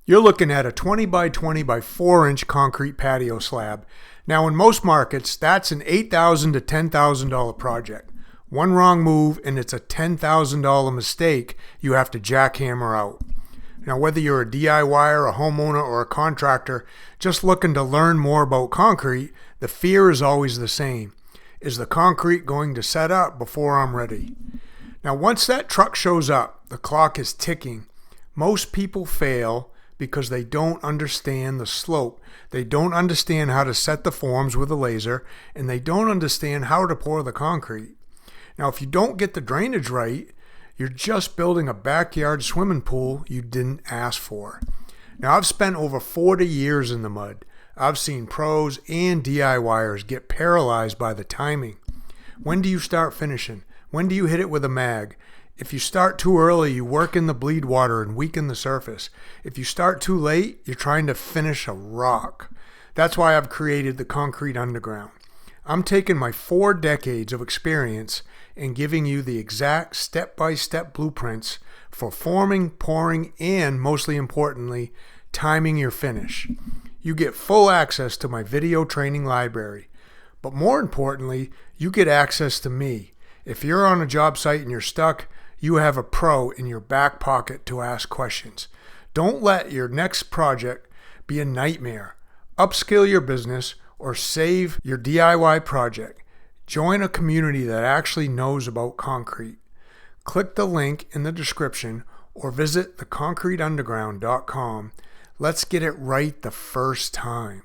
You're looking at a 20 by 20 by 4-inch concrete patio slab. Now in most markets, that's an $8,000 to $10,000 project. One wrong move and it's a $10,000 mistake you have to jackhammer out. Now whether you're a DIYer, a homeowner, or a contractor just looking to learn more about concrete, the fear is always the same. Is the concrete going to set up before I'm ready? Now once that truck shows up, the clock is ticking. Most people fail because they don't understand the slope. They don't understand how to set the forms with a laser, and they don't understand how to pour the concrete. Now, if you don't get the drainage right, you're just building a backyard swimming pool you didn't ask for. Now, I've spent over 40 years in the mud. I've seen pros and DIYers get paralyzed by the timing. When do you start finishing? When do you hit it with a mag? If you start too early, you work in the bleed water and weaken the surface. If you start too late, you're trying to finish a rock. That's why I've created the Concrete Underground. I'm taking my 4 decades of experience and giving you the exact step-by-step blueprints for forming, pouring, and mostly importantly, timing your finish. You get full access to my video training library. But more importantly, you get access to me. If you're on a job site and you're stuck, you have a pro in your back pocket to ask questions. Don't let your next project be a nightmare. Upskill your business or save your DIY project. Join a community that actually knows about concrete. Click the link in the description or visit theconcreteunderground.com. Let's get it right the first time.